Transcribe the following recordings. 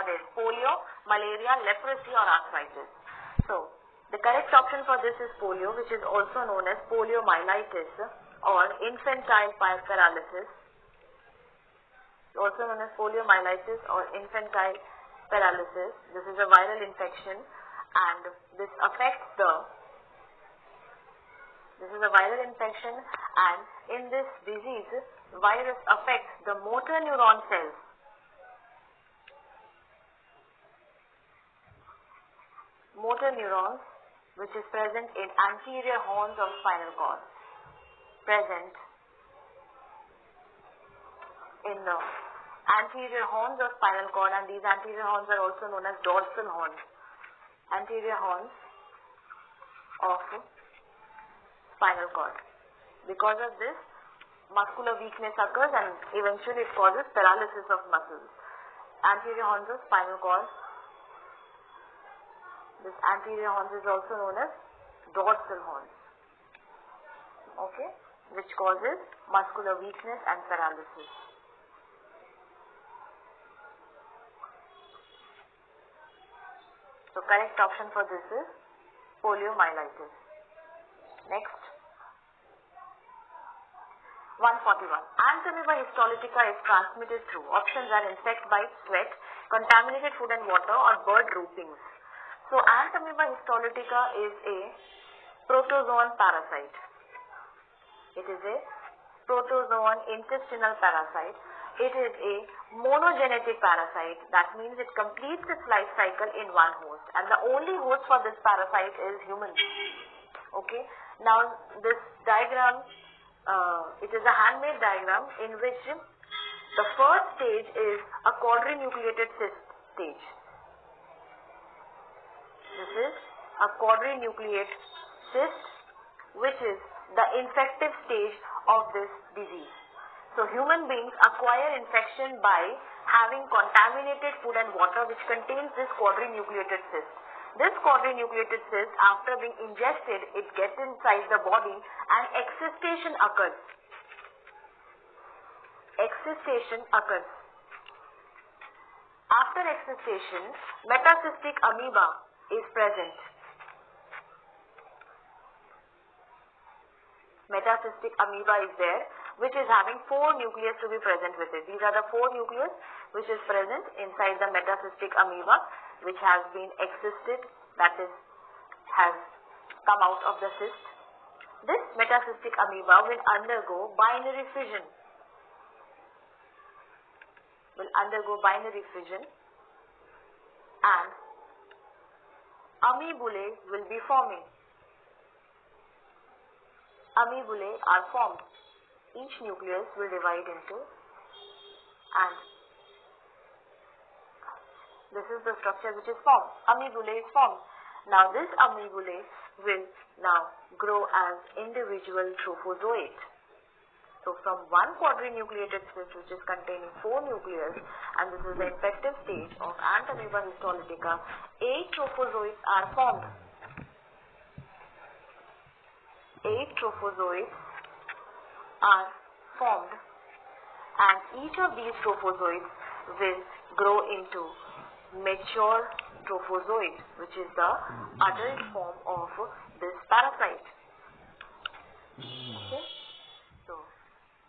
what is polio, malaria, leprosy or arthritis. So the correct option for this is polio, which is also known as poliomyelitis or infantile paralysis, also known as poliomyelitis or infantile paralysis. This is a viral infection and this affects this is a viral infection, and in this disease, virus affects the motor neuron cells. Motor neurons, which is present in anterior horns of spinal cord. Present in the anterior horns of spinal cord, and these anterior horns are also known as dorsal horns. Anterior horns of spinal cord. Because of this, muscular weakness occurs and eventually it causes paralysis of muscles. Anterior horns of spinal cord. This anterior horns is also known as dorsal horns. Okay, which causes muscular weakness and paralysis. So correct option for this is poliomyelitis. Next. 141. Anamoeba histolytica is transmitted through. Options are insect bite, sweat, contaminated food and water or bird droppings. So Anamoeba histolytica is a protozoan parasite. It is a protozoan intestinal parasite. It is a monogenetic parasite. That means it completes its life cycle in one host, and the only host for this parasite is human. Okay. Now this diagram, it is a handmade diagram in which the first stage is a quadrinucleated cyst stage. This is a quadrinucleate cyst, which is the infective stage of this disease. So human beings acquire infection by having contaminated food and water which contains this quadrinucleated cyst. This quadrinucleated cyst, after being ingested, it gets inside the body and excistation occurs. Excistation occurs. After excistation, metacystic amoeba is present. Metacystic amoeba is there, which is having 4 nucleus to be present with it. These are the 4 nucleus which is present inside the metacystic amoeba, which has been excisted, that is, has come out of the cyst. This metacystic amoeba will undergo binary fission. And amoebulae will be forming. Amoebulae are formed. Each nucleus will divide into, and this is the structure which is formed. Amoebulae is formed. Now this amoebulae will now grow as individual trophozoite. So from one quadrinucleated cyst which is containing 4 nucleus, and this is the infective stage of Anamoeba histolytica, 8 trophozoites are formed. 8 trophozoites are formed, and each of these trophozoites will grow into mature trophozoite, which is the adult form of this parasite. Okay, so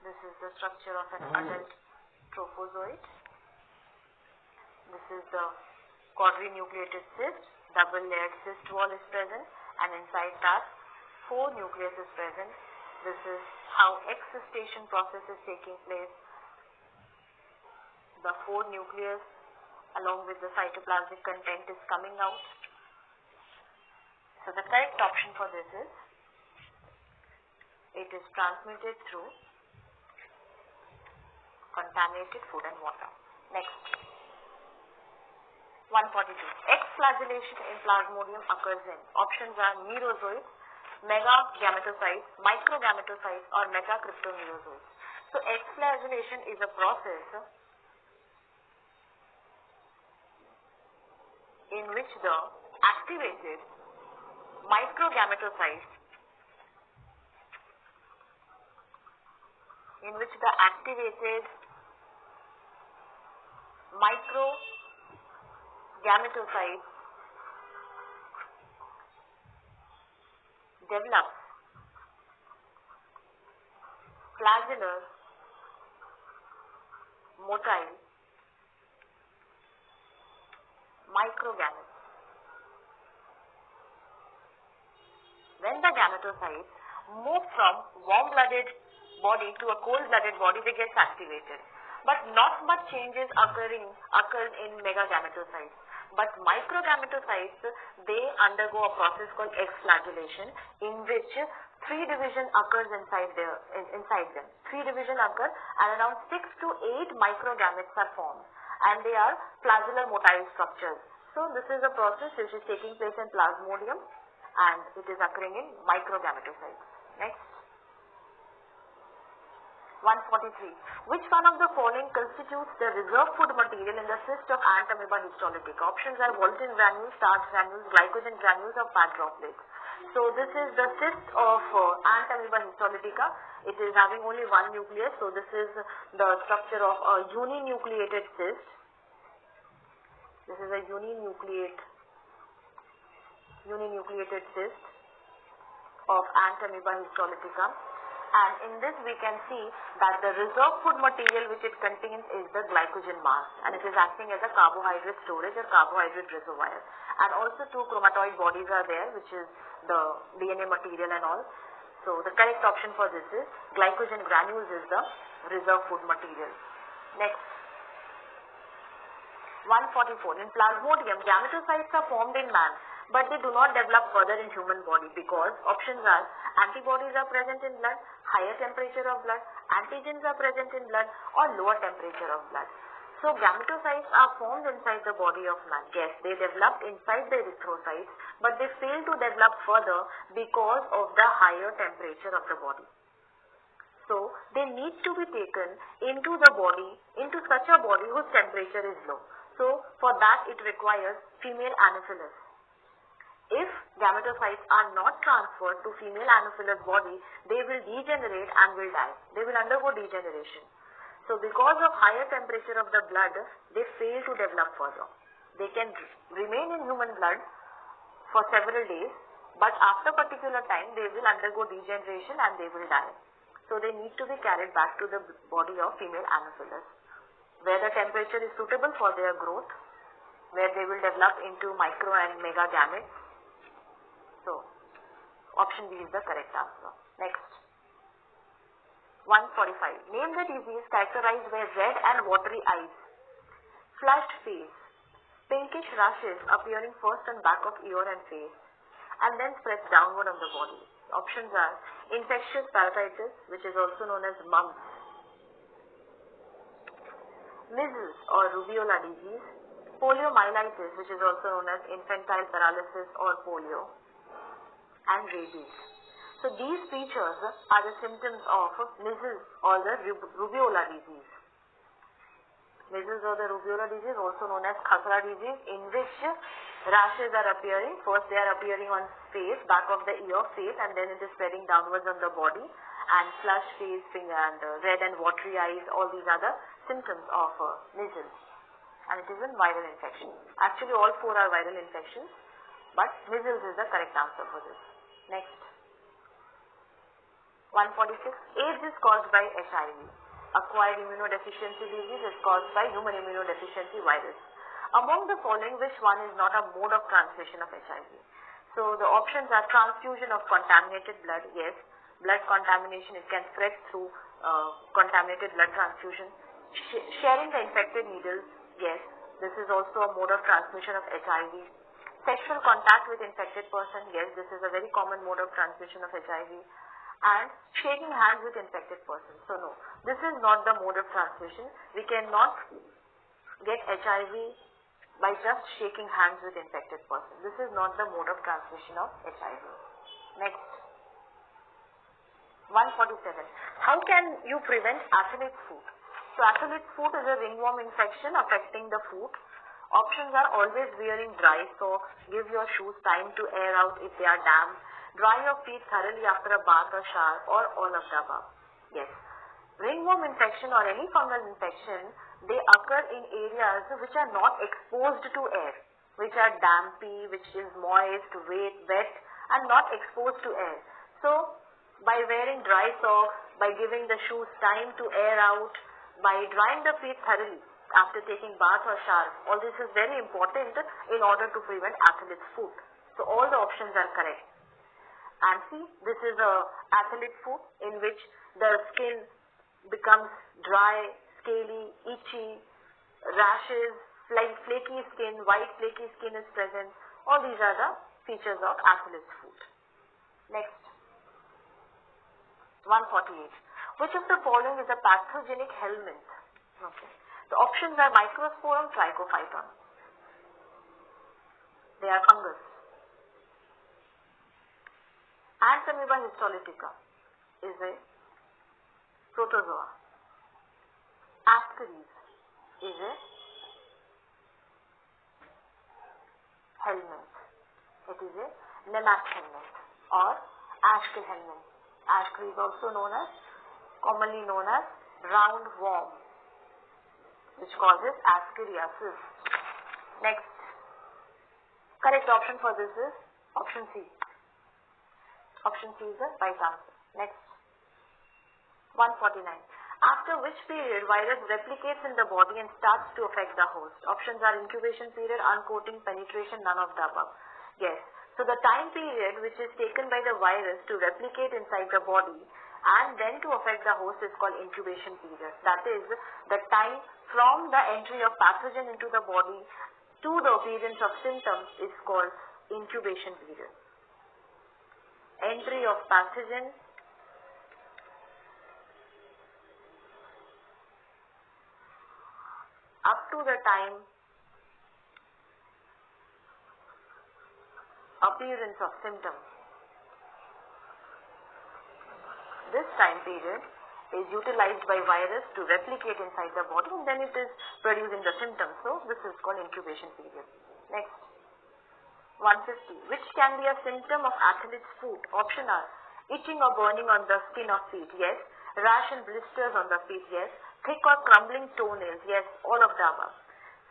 this is the structure of an adult trophozoite. This is the quadrinucleated cyst, double layered cyst wall is present, and inside that 4 nucleus is present. This is how excistation process is taking place. The 4 nucleus along with the cytoplasmic content is coming out. So the correct option for this is, it is transmitted through contaminated food and water. Next. 142. Exflagellation in Plasmodium occurs in. Options are merozoites, megagametocytes, microgametocytes or metacryptomerozoites. So exflagellation is a process in which the activated microgametocytes gametocytes develop flagellar motile microgametes. When the gametocytes move from warm-blooded body to a cold-blooded body, they get activated. But not much changes occurs in megagametocytes. But microgametocytes, they undergo a process called exflagellation, in which 3 division occurs inside them. 3 division occur and around 6 to 8 microgametes are formed, and they are flagellar motile structures. So this is a process which is taking place in plasmodium, and it is occurring in microgametocytes. Next. 143. Which one of the following constitutes the reserve food material in the cyst of ant amoeba histolytica? Options are volatin granules, starch granules, glycogen granules, or fat droplets. So this is the cyst of ant amoeba histolytica. It is having only one nucleus. So this is the structure of a uninucleated cyst. This is a uninucleated cyst of ant amoeba histolytica. And in this we can see that the reserve food material which it contains is the glycogen mass, and it is acting as a carbohydrate storage or carbohydrate reservoir. And also 2 chromatoid bodies are there, which is the DNA material and all. So the correct option for this is glycogen granules is the reserve food material. Next. 144. In plasmodium, gametocytes are formed in man, but they do not develop further in human body because options are antibodies are present in blood, higher temperature of blood, antigens are present in blood, or lower temperature of blood. So gametocytes are formed inside the body of man. Yes, they developed inside the erythrocytes, but they fail to develop further because of the higher temperature of the body. So they need to be taken into the body, into such a body whose temperature is low. So for that it requires female Anopheles. If gametocytes are not transferred to female Anopheles body, they will degenerate and will die. They will undergo degeneration. So because of higher temperature of the blood, they fail to develop further. They can remain in human blood for several days, but after a particular time they will undergo degeneration and they will die. So they need to be carried back to the body of female Anopheles, where the temperature is suitable for their growth, where they will develop into micro and mega gametes. So, option B is the correct answer. Next. 145. Name the disease characterized by red and watery eyes, flushed face, pinkish rashes appearing first on back of ear and face, and then spreads downward on the body. Options are infectious parotitis, which is also known as mumps, measles or rubeola disease, poliomyelitis, which is also known as infantile paralysis or polio, and rabies. So these features are the symptoms of measles or the rubeola disease. Measles or the rubeola disease, also known as khasra disease, in which rashes are appearing. First they are appearing on face, back of the ear, face, and then it is spreading downwards on the body. And flushed face, and red and watery eyes, all these are the symptoms of measles. And it is a viral infection. Actually all 4 are viral infections, but measles is the correct answer for this. Next. 146. AIDS is caused by HIV. Acquired immunodeficiency disease is caused by human immunodeficiency virus. Among the following, which one is not a mode of transmission of HIV? So the options are transfusion of contaminated blood. Yes, blood contamination, it can spread through contaminated blood transfusion. Sharing the infected needles. Yes, this is also a mode of transmission of HIV. Sexual contact with infected person. Yes, this is a very common mode of transmission of HIV. And shaking hands with infected person. So no, this is not the mode of transmission. We cannot get HIV by just shaking hands with infected person. This is not the mode of transmission of HIV. Next. 147. How can you prevent athlete's foot? So athlete's foot is a ringworm infection affecting the foot. Options are always wearing dry socks, give your shoes time to air out if they are damp, dry your feet thoroughly after a bath or shower, or all of the above. Yes. Ringworm infection or any fungal infection, they occur in areas which are not exposed to air. which are dampy, which is moist, wet and not exposed to air. So by wearing dry socks, by giving the shoes time to air out, by drying the feet thoroughly after taking bath or shower, all this is very important in order to prevent athlete's foot. So all the options are correct. And see, this is a athlete foot in which the skin becomes dry, scaly, itchy, rashes, flaky skin, white flaky skin is present. All these are the features of athlete's foot. Next, 148. Which of the following is a pathogenic helminth? Okay. The options are Microsporum, Trichophyton. They are fungus. Ants-amoeba histolytica is a protozoa. Ascaris is a helminth. It is a nemathelminth or Aschkel helminth. Aschkel is also commonly known as round worm, which causes ascariasis. Next, correct option for this is option C. Option C is the right answer. Next, 149. After which period virus replicates in the body and starts to affect the host? Options are incubation period, uncoating, penetration, none of the above. Yes. So the time period which is taken by the virus to replicate inside the body and then to affect the host is called incubation period. That is the time from the entry of pathogen into the body to the appearance of symptoms is called incubation period. Entry of pathogen up to the time appearance of symptoms. This time period is utilized by virus to replicate inside the body and then it is producing the symptoms. So this is called incubation period. Next, 150. Which can be a symptom of athlete's foot? Option are itching or burning on the skin of feet. Yes. Rash and blisters on the feet. Yes. Thick or crumbling toenails. Yes. All of the above.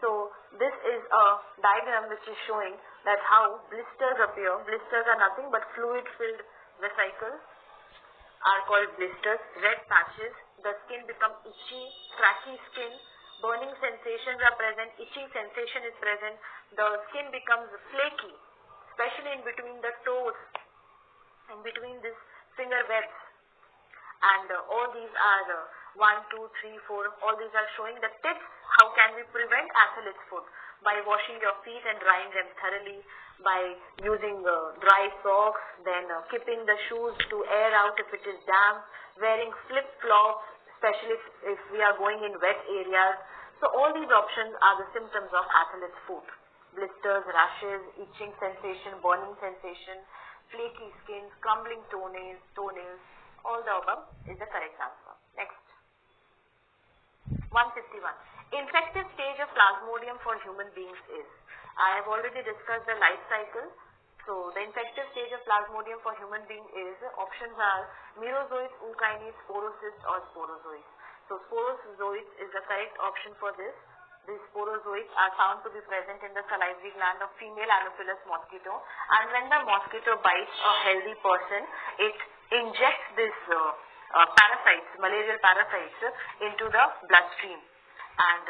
So this is a diagram which is showing that how blisters appear. Blisters are nothing but fluid-filled vesicles are called blisters. Red patches. The skin becomes itchy, cracky skin. Burning sensations are present. Itching sensation is present. The skin becomes flaky, especially in between the toes, in between these finger webs. And all these are 1, 2, 3, 4. All these are showing the tips. How can we prevent athlete's foot? By washing your feet and drying them thoroughly, by using dry socks, then keeping the shoes to air out if it is damp, wearing flip-flops, especially if we are going in wet areas. So all these options are the symptoms of athlete's foot. Blisters, rashes, itching sensation, burning sensation, flaky skin, crumbling toenails, all the above is the correct answer. Next, 151. Infective stage of Plasmodium for human beings is. I have already discussed the life cycle. So the infective stage of Plasmodium for human being is, options are Merozoites, Ookinase, Sporocysts or Sporozoites. So Sporozoites is the correct option for this. These sporozoites are found to be present in the salivary gland of female Anopheles mosquito, and when the mosquito bites a healthy person, it injects these parasites, malarial parasites, into the bloodstream, and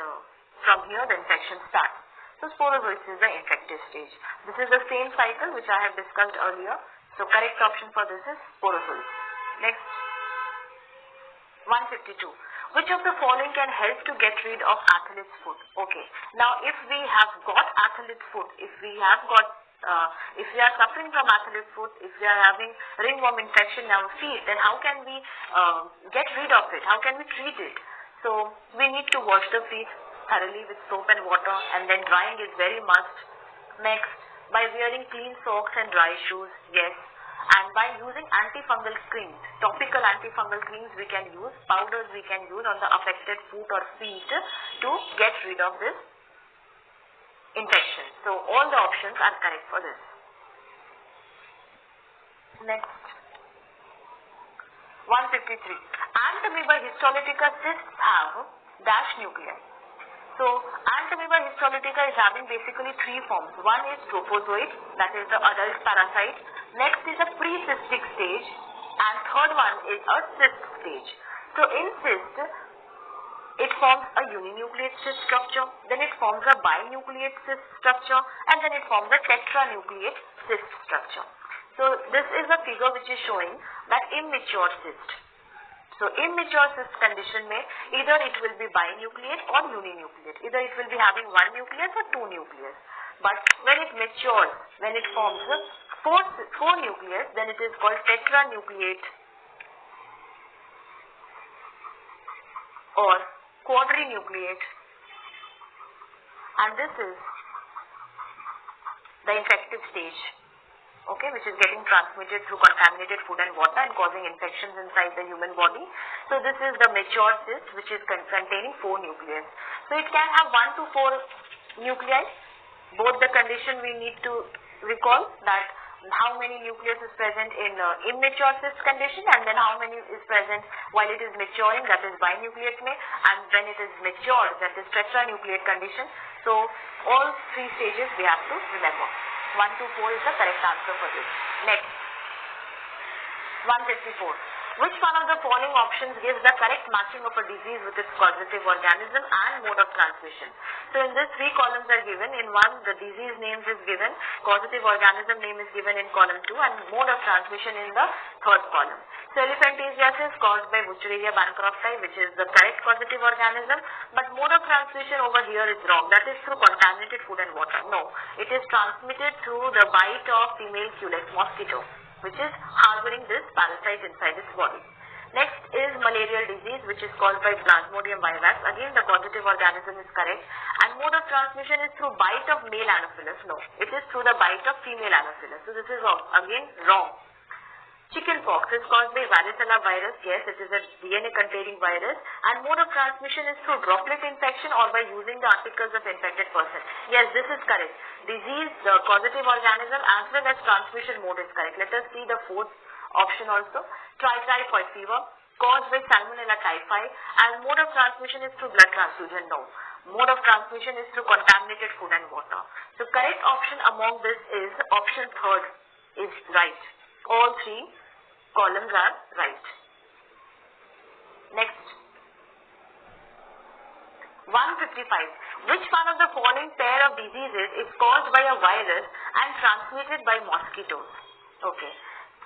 from here the infection starts. So sporozoites is the infective stage. This is the same cycle which I have discussed earlier. So correct option for this is sporozoites. Next, 152. Which of the following can help to get rid of athlete's foot? Okay. Now, if we have got athlete's foot, if we are suffering from athlete's foot, if we are having ringworm infection in our feet, then how can we get rid of it? How can we treat it? So, we need to wash the feet thoroughly with soap and water, and then drying is very must. Next, by wearing clean socks and dry shoes, yes. And by using antifungal creams, topical antifungal creams we can use, powders we can use on the affected foot or feet to get rid of this infection. So all the options are correct for this. Next, 153. Ant-amoeba histolytica cysts have dash nuclei. So ant-amoeba Antamoeba histolytica is having basically three forms. One is trophozoite, that is the adult parasite. Next is a pre-cystic stage, and third one is a cyst stage. So in cyst, it forms a uninucleate cyst structure, then it forms a binucleate cyst structure, and then it forms a tetranucleate cyst structure. So this is a figure which is showing that immature cyst. So immature cyst condition may either it will be binucleate or uninucleate. Either it will be having one nucleus or two nucleus. But when it matures, when it forms four nucleus, then it is called tetranucleate or quadrinucleate. And this is the infective stage. Okay, which is getting transmitted through contaminated food and water and causing infections inside the human body. So this is the mature cyst, which is containing 4 nuclei. So it can have 1 to 4 nuclei. Both the condition we need to recall that how many nucleus is present in immature cyst condition, and then how many is present while it is maturing, that is binucleate may, and when it is mature, that is tetranucleate condition. So all 3 stages we have to remember. 1 to 4 is the correct answer for this. Next, 154. Which one of the following options gives the correct matching of a disease with its causative organism and mode of transmission? So in this 3 columns are given. In one, the disease names is given, causative organism name is given in column 2, and mode of transmission in the 3rd column. So elephantiasis caused by Wuchereria bancrofti, which is the correct causative organism, but mode of transmission over here is wrong. That is through contaminated food and water. No, it is transmitted through the bite of female Culex mosquito, which is harboring this parasite inside its body. Next is malarial disease, which is caused by Plasmodium vivax. Again, the causative organism is correct. And mode of transmission is through bite of male Anopheles. No, it is through the bite of female Anopheles. So this is again wrong. Chickenpox is caused by varicella virus. Yes, it is a DNA containing virus. And mode of transmission is through droplet infection or by using the articles of infected person. Yes, this is correct. Disease, the causative organism as well as transmission mode is correct. Let us see the 4th option also. Typhoid fever caused by Salmonella typhi, and mode of transmission is through blood transfusion. No. Mode of transmission is through contaminated food and water. So correct option among this is option 3rd is right. All 3 columns are right. Next, 155. Which one of the following pair of diseases is caused by a virus and transmitted by mosquitoes? Okay.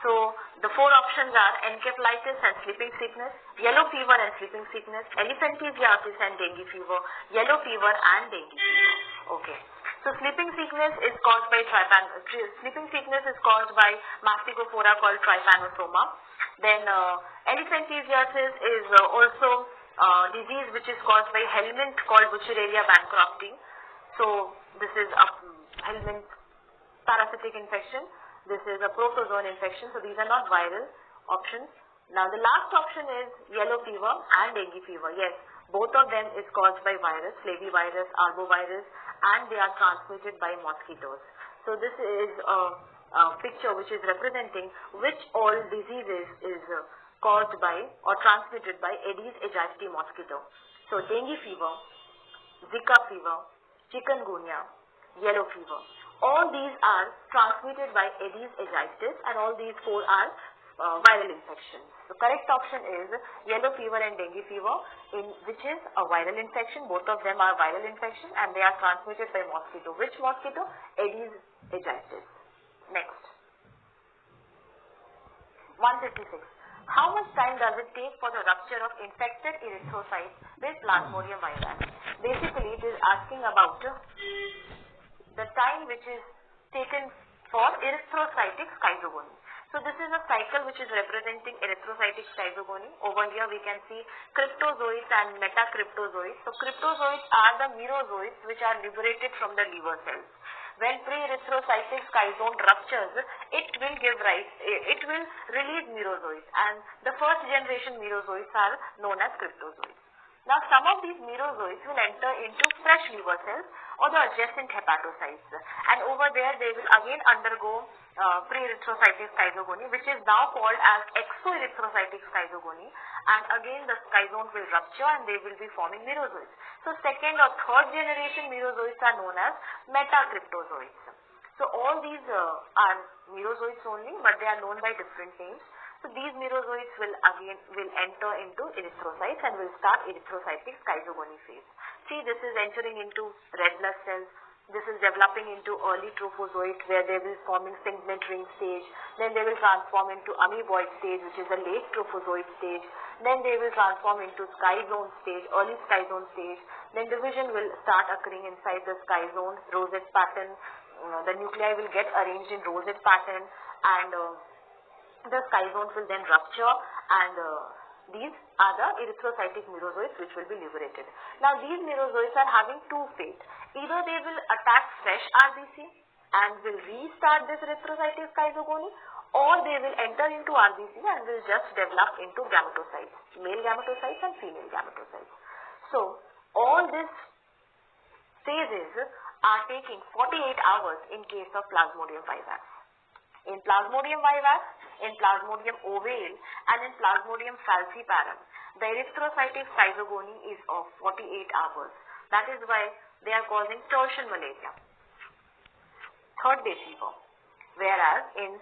So the 4 options are encephalitis and sleeping sickness, yellow fever and sleeping sickness, elephantiasis and dengue fever, yellow fever and dengue fever. Okay. So sleeping sickness is caused by Mastigophora called trypanosoma. Then elephantiasis is also disease which is caused by helminth called Wuchereria bancrofti. So this is a helminth parasitic infection. This is a protozoan infection. So these are not viral options. Now the last option is yellow fever and dengue fever. Yes, both of them is caused by virus, flavivirus, arbovirus, and they are transmitted by mosquitoes. So this is a picture which is representing which all diseases is caused by or transmitted by Aedes aegypti mosquito. So dengue fever, Zika fever, chikungunya, yellow fever. All these are transmitted by Aedes aegypti, and all these 4 are viral infections. The correct option is yellow fever and dengue fever, which is a viral infection. Both of them are viral infection and they are transmitted by mosquito. Which mosquito? Aedes aegypti. Next. 156. How much time does it take for the rupture of infected erythrocytes with Plasmodium vivax? Basically, it is asking about the time which is taken for erythrocytic schizogony. So this is a cycle which is representing erythrocytic schizogony. Over here we can see cryptozoites and metacryptozoites. So cryptozoites are the merozoites which are liberated from the liver cells. When pre-erythrocytic schizone ruptures, it will release merozoites, and the first generation merozoites are known as cryptozoites. Now some of these merozoites will enter into fresh liver cells or the adjacent hepatocytes, and over there they will again undergo pre-erythrocytic schizogony, which is now called as exoerythrocytic schizogony, and again the schizone will rupture and they will be forming merozoites. So second or third generation merozoites are known as metacryptozoites. So all these are merozoites only, but they are known by different names. So these merozoites will enter into erythrocytes and will start erythrocytic schizogony phase. See, this is entering into red blood cells. This is developing into early trophozoite where they will form in signet ring stage. Then they will transform into amoeboid stage, which is a late trophozoite stage. Then they will transform into schizone stage, early schizone stage. Then division will start occurring inside the schizone, rosette pattern. The nuclei will get arranged in rosette pattern, and the schizone will then rupture, and these are the erythrocytic merozoites which will be liberated. Now these merozoites are having two fates. Either they will attack fresh RBC and will restart this erythrocytic schizogony, or they will enter into RBC and will just develop into gametocytes, male gametocytes and female gametocytes. So all these phases are taking 48 hours in case of Plasmodium vivax. In Plasmodium vivax, in Plasmodium ovale, and in Plasmodium falciparum, the erythrocytic schizogony is of 48 hours. That is why they are causing tertian malaria, third day fever. Whereas in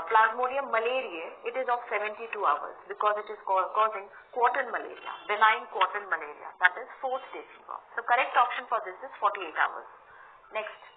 Plasmodium malariae, it is of 72 hours because it is causing quartan malaria, benign quartan malaria, that is fourth day fever. So correct option for this is 48 hours. Next.